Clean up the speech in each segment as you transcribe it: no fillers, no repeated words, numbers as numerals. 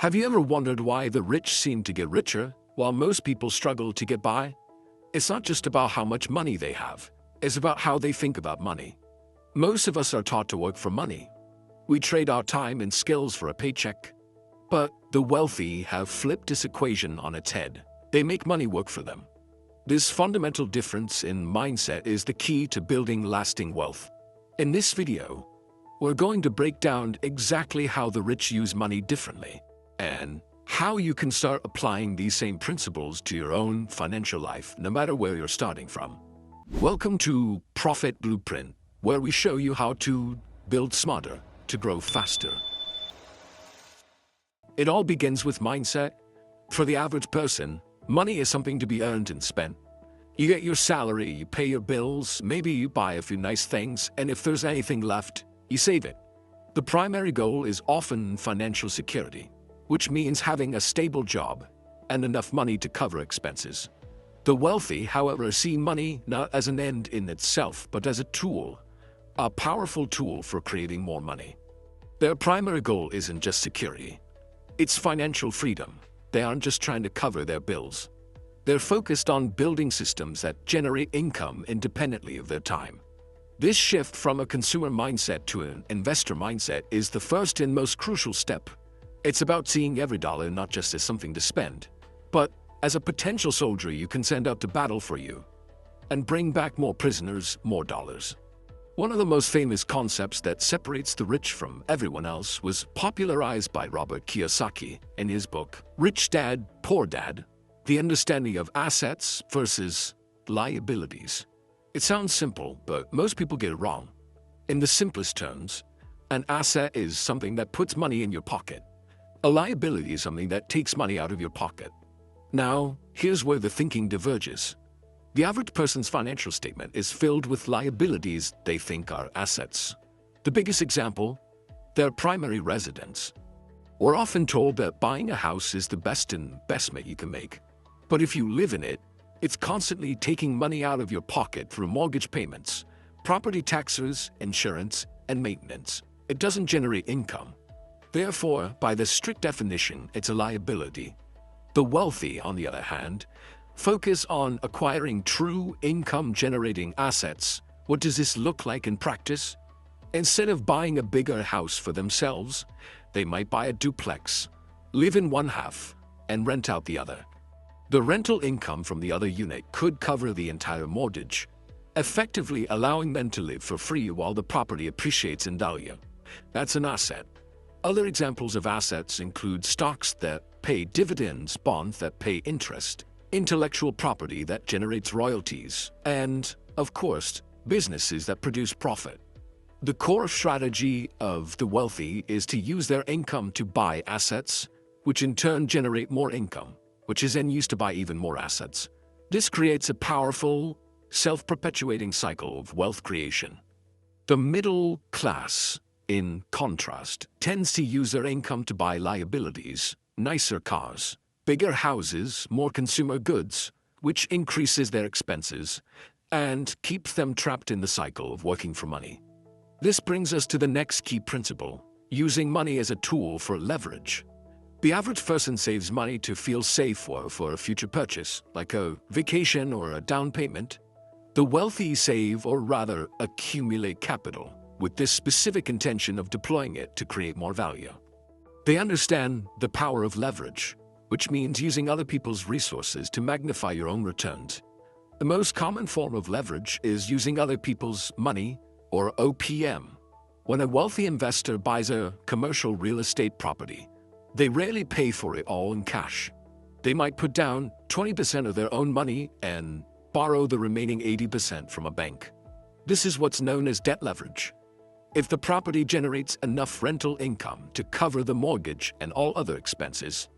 Have you ever wondered why the rich seem to get richer while most people struggle to get by? It's not just about how much money they have, it's about how they think about money. Most of us are taught to work for money. We trade our time and skills for a paycheck. But the wealthy have flipped this equation on its head. They make money work for them. This fundamental difference in mindset is the key to building lasting wealth. In this video, we're going to break down exactly how the rich use money differently and how you can start applying these same principles to your own financial life, no matter where you're starting from. Welcome to Profit Blueprint, where we show you how to build smarter to grow faster. It all begins with mindset. For the average person, money is something to be earned and spent. You get your salary, you pay your bills, maybe you buy a few nice things, and if there's anything left, you save it. The primary goal is often financial security, which means having a stable job and enough money to cover expenses. The wealthy, however, see money not as an end in itself, but as a tool, a powerful tool for creating more money. Their primary goal isn't just security, it's financial freedom. They aren't just trying to cover their bills. They're focused on building systems that generate income independently of their time. This shift from a consumer mindset to an investor mindset is the first and most crucial step. It's about seeing every dollar not just as something to spend, but as a potential soldier you can send out to battle for you and bring back more prisoners, more dollars. One of the most famous concepts that separates the rich from everyone else was popularized by Robert Kiyosaki in his book, Rich Dad, Poor Dad: The Understanding of Assets versus Liabilities. It sounds simple, but most people get it wrong. In the simplest terms, an asset is something that puts money in your pocket. A liability is something that takes money out of your pocket. Now, here's where the thinking diverges. The average person's financial statement is filled with liabilities they think are assets. The biggest example, their primary residence. We're often told that buying a house is the best investment you can make. But if you live in it, it's constantly taking money out of your pocket through mortgage payments, property taxes, insurance, and maintenance. It doesn't generate income. Therefore, by the strict definition, it's a liability. The wealthy, on the other hand, focus on acquiring true income-generating assets. What does this look like in practice? Instead of buying a bigger house for themselves, they might buy a duplex, live in one half, and rent out the other. The rental income from the other unit could cover the entire mortgage, effectively allowing them to live for free while the property appreciates in value. That's an asset. Other examples of assets include stocks that pay dividends, bonds that pay interest, intellectual property that generates royalties, and, of course, businesses that produce profit. The core strategy of the wealthy is to use their income to buy assets, which in turn generate more income, which is then used to buy even more assets. This creates a powerful, self-perpetuating cycle of wealth creation. The middle class, in contrast, tends to use their income to buy liabilities, nicer cars, bigger houses, more consumer goods, which increases their expenses and keeps them trapped in the cycle of working for money. This brings us to the next key principle, using money as a tool for leverage. The average person saves money to feel safe for a future purchase, like a vacation or a down payment. The wealthy save, or rather accumulate capital, with this specific intention of deploying it to create more value. They understand the power of leverage, which means using other people's resources to magnify your own returns. The most common form of leverage is using other people's money, or OPM. When a wealthy investor buys a commercial real estate property, they rarely pay for it all in cash. They might put down 20% of their own money and borrow the remaining 80% from a bank. This is what's known as debt leverage. If the property generates enough rental income to cover the mortgage and all other expenses,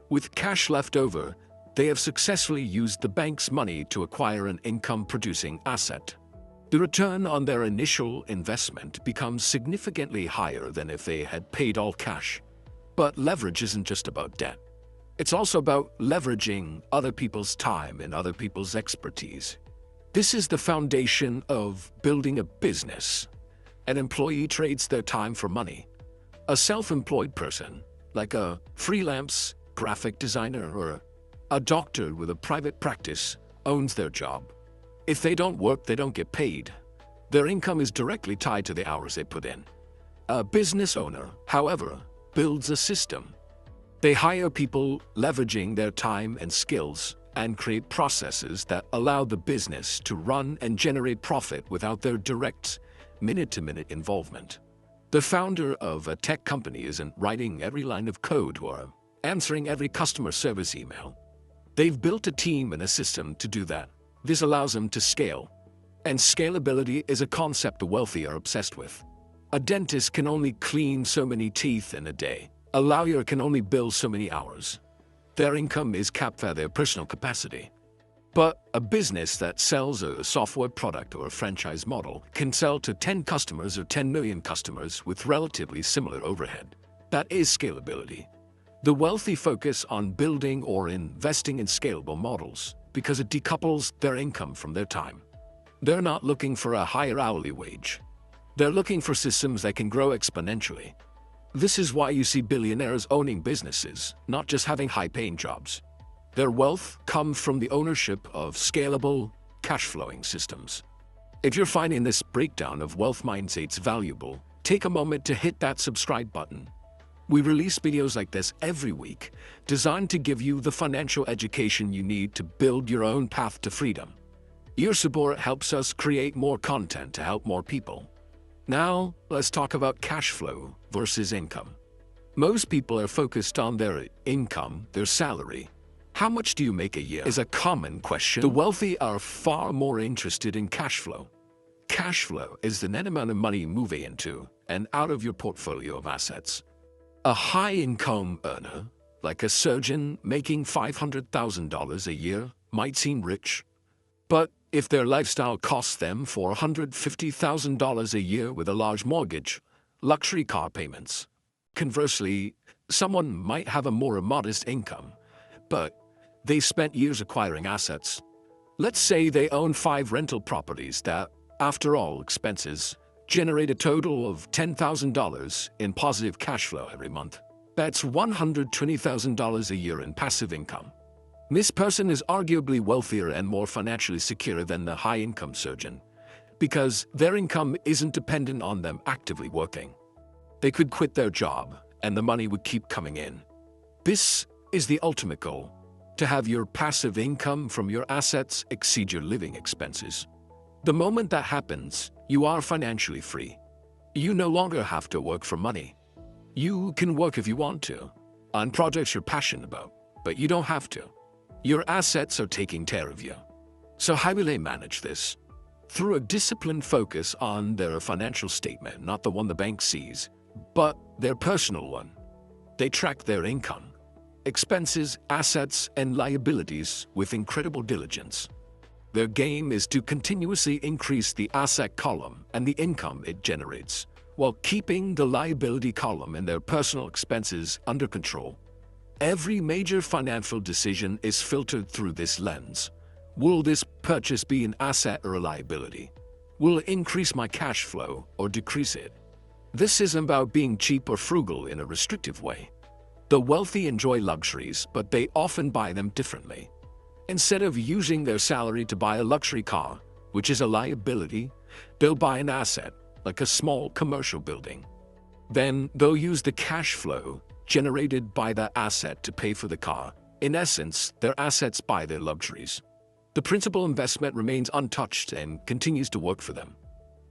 with cash left over, they have successfully used the bank's money to acquire an income-producing asset. The return on their initial investment becomes significantly higher than if they had paid all cash. But leverage isn't just about debt. It's also about leveraging other people's time and other people's expertise. This is the foundation of building a business. An employee trades their time for money. A self-employed person like a freelance graphic designer or a doctor with a private practice, owns their job. If they don't work, they don't get paid. Their income is directly tied to the hours they put in. A business owner, however, builds a system. They hire people leveraging their time and skills and create processes that allow the business to run and generate profit without their direct, minute-to-minute involvement. The founder of a tech company isn't writing every line of code or answering every customer service email. They've built a team and a system to do that. This allows them to scale. And scalability is a concept the wealthy are obsessed with. A dentist can only clean so many teeth in a day. A lawyer can only bill so many hours. Their income is capped by their personal capacity. But a business that sells a software product or a franchise model can sell to 10 customers or 10 million customers with relatively similar overhead. That is scalability. The wealthy focus on building or investing in scalable models because it decouples their income from their time. They're not looking for a higher hourly wage. They're looking for systems that can grow exponentially. This is why you see billionaires owning businesses, not just having high-paying jobs. Their wealth comes from the ownership of scalable, cash-flowing systems. If you're finding this breakdown of wealth mindsets valuable, take a moment to hit that subscribe button. We release videos like this every week, designed to give you the financial education you need to build your own path to freedom. Your support helps us create more content to help more people. Now, let's talk about cash flow versus income. Most people are focused on their income, their salary. How much do you make a year is a common question. The wealthy are far more interested in cash flow. Cash flow is the net amount of money moving into and out of your portfolio of assets. A high-income earner, like a surgeon making $500,000 a year, might seem rich. But if their lifestyle costs them $450,000 a year with a large mortgage, luxury car payments. Conversely, someone might have a more modest income, but they spent years acquiring assets. Let's say they own 5 rental properties that, after all expenses, generate a total of $10,000 in positive cash flow every month. That's $120,000 a year in passive income. This person is arguably wealthier and more financially secure than the high-income surgeon, because their income isn't dependent on them actively working. They could quit their job, and the money would keep coming in. This is the ultimate goal, to have your passive income from your assets exceed your living expenses. The moment that happens, you are financially free. You no longer have to work for money. You can work if you want to, on projects you're passionate about, but you don't have to. Your assets are taking care of you. So how will they manage this? Through a disciplined focus on their financial statement, not the one the bank sees, but their personal one. They track their income, expenses, assets, and liabilities with incredible diligence. Their game is to continuously increase the asset column and the income it generates, while keeping the liability column and their personal expenses under control. Every major financial decision is filtered through this lens. Will this purchase be an asset or a liability? Will it increase my cash flow or decrease it? This isn't about being cheap or frugal in a restrictive way. The wealthy enjoy luxuries, but they often buy them differently. Instead of using their salary to buy a luxury car, which is a liability, they'll buy an asset, like a small commercial building. Then they'll use the cash flow generated by that asset to pay for the car. In essence, their assets buy their luxuries. The principal investment remains untouched and continues to work for them.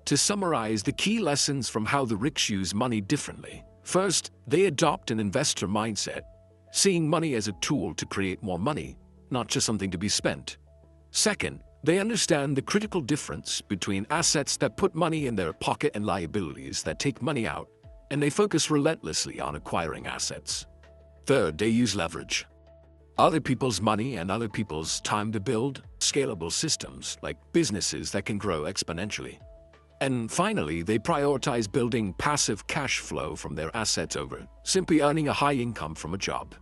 To summarize the key lessons from how the rich use money differently. First, they adopt an investor mindset, seeing money as a tool to create more money, not just something to be spent. Second, they understand the critical difference between assets that put money in their pocket and liabilities that take money out, and they focus relentlessly on acquiring assets. Third, they use leverage. Other people's money and other people's time to build scalable systems like businesses that can grow exponentially. And finally, they prioritize building passive cash flow from their assets over simply earning a high income from a job.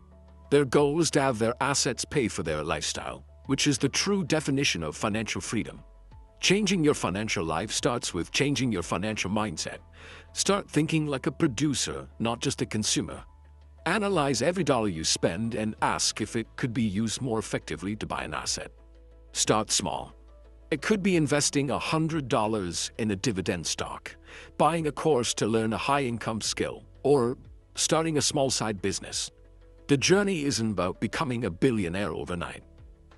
Their goal is to have their assets pay for their lifestyle, which is the true definition of financial freedom. Changing your financial life starts with changing your financial mindset. Start thinking like a producer, not just a consumer. Analyze every dollar you spend and ask if it could be used more effectively to buy an asset. Start small. It could be investing $100 in a dividend stock, buying a course to learn a high-income skill, or starting a small side business. The journey isn't about becoming a billionaire overnight.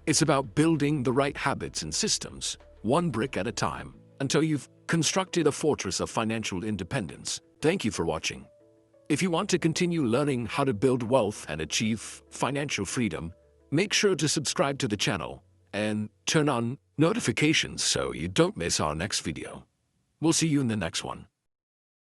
It's about building the right habits and systems, one brick at a time, until you've constructed a fortress of financial independence. Thank you for watching. If you want to continue learning how to build wealth and achieve financial freedom, make sure to subscribe to the channel and turn on notifications so you don't miss our next video. We'll see you in the next one.